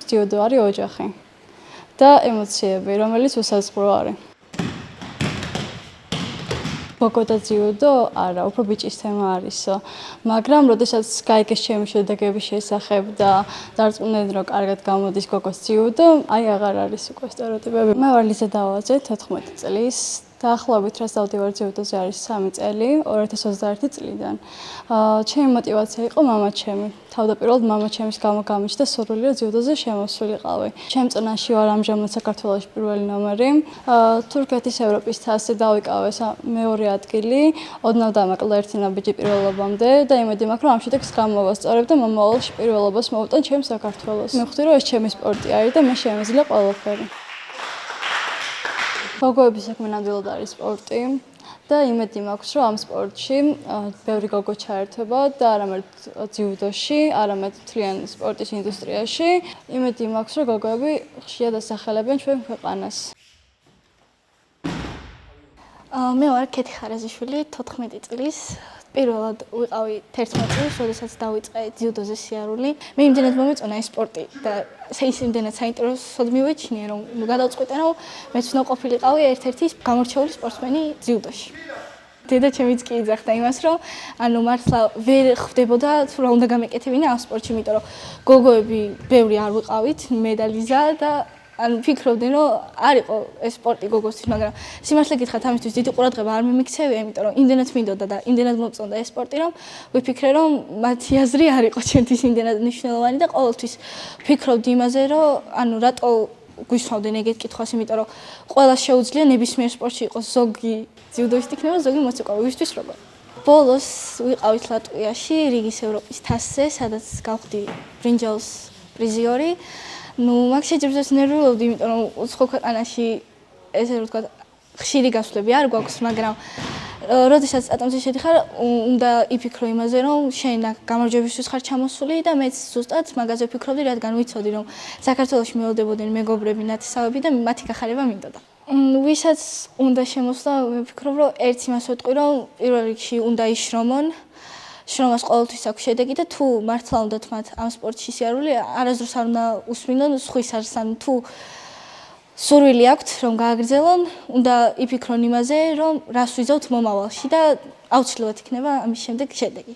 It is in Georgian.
ჯიუდო არის ოჯახი და ემოციები, რომელიც უსაზღვრო არის. გოგო და ჯიუდო არა, უფრო ბიჭის თემა არისო. მაგრამ როდესაც გაიგეს ჩემი შედეგების შესახებ და დარწმუნდნენ, რომ კარგად გამოდის გოგოს ჯიუდო, აი აღარ არის უკვე სტერეოტიპები. მე ვარ ლიზა დავაძე, 14 წლის. დაახლოებით რაც დავდივარ ჯიუდოზე არის 3 წელი, 2021 წლიდან. ჩემი мотиваცია იყო მამაჩემი. თავდაპირველად მამაჩემის გამო გამიჩნდა სურვილი, რომ ჯიუდოზე შემოსულიყავი. ჩემ წონაში ვარ ამჟამად საქართველოში პირველი ნომერი. თურქეთის ევროპის თასზე დავიკავე მეორე ადგილი, ოდნავ დამაკლდა ერთი ნაბიჯი პირველობამდე და იმედი მაქვს, რომ ამ შედეგს გამოვასწორებ და მომავალში პირველობას მოვუტან ჩემ საქართველოს. მივხვდი, რომ ეს ჩემი სპორტი არის და მე შემიძლია ყველაფერი. გოგოების საქმე ნამდვილად არის სპორტი და იმედი მაქვს, რომ ამ სპორტში ბევრი გოგო ჩაერთვება და არამედ ჯიუდოში, არამედ მთლიან სპორტის ინდუსტრიაში. იმედი მაქვს, რომ გოგოები ხშირად ასახელებენ ჩვენ ქვეყანას. მე ვარ ქეთი ხარაზიშვილი, 14 წლის. პირველად ვიყავი 11 წლის, როდესაც დავიწყე ჯიუდოზე სიარული. მე იმდენად მომეწონა ეს სპორტი და იმდენად საინტერესოდ მივეჩინე, რომ გადავწყვიტე, რომ მეც უნდა ყოფილიყავი ერთ-ერთი გამორჩეული სპორტსმენი ჯიუდოში. დედა ჩემიც კი იძახდა იმას, რომ ანუ მართლა ვერ ხვდებოდა თუ რა უნდა გამეკეთებინა ამ სპორტში, იმიტომ რომ გოგოები ბევრი არ ვიყავით, მე და ლიზა და ანუ ფიქრობდნენ, რომ არ იყო ეს სპორტი გოგოსთვის, მაგრამ სიმართლე გითხრათ, ამისთვის დიდი ყურადღება არ მიმიქცევია, იმიტომ რომ იმდენად მინდოდა და იმდენად მომწონდა ეს სპორტი, რომ ვიფიქრე, რომ მათი აზრი არ იყო ჩემთვის იმდენად მნიშვნელოვანი და ყოველთვის ვფიქრობდი იმაზე, რომ ანუ რატო გვისვავდნენ ეგეთ კითხვას, იმიტომ რომ ყველა შეუძლია ნებისმიერ სპორტში იყოს ზოგი ჯიუდოისტი იქნება, ზოგი მოცეკვავი, ვისთვის როგორ. ბოლოს ვიყავით ლატვიაში, რიგის ევროპის თასზე, სადაც გავხდი ბრინჯაოს პრიზიორი. მაგ შეჯიბრებას ნერვიულობდი, იმიტომ რომ უცხო ქვეყანაში ესე რომ ვთქვათ, ხშირი გასვლები არ გვაქვს, მაგრამ როდესაც ატომზე შედიხარ, უნდა იფიქრო იმაზე, რომ შენ გამარჯვებისთვის ხარ ჩამოსული და მეც ზუსტად მაგაზე ვფიქრობდი, რადგან ვიცოდი, რომ საქართველოში მელოდებოდნენ მეგობრები, ნათესავები და მათი გახარება მინდოდა. ვისაც უნდა შემოსვლა, მე ვფიქრობ, რომ ერთ იმას ვეტყვი, რომ პირველ რიგში უნდა იშრომონ. შრომას ყოველთვის აქვს შედეგი და თუ მართლა უნდათ მათ ამ სპორტში სიარული, არასდროს არ უნდა უსმინონ სხვის არს, ან თუ სურვილი აქვთ, რომ გააგრძელონ, უნდა იფიქრონ იმაზე, რომ რას ვიზავთ მომავალში და აუცილებლად იქნება ამის შემდეგ შედეგი.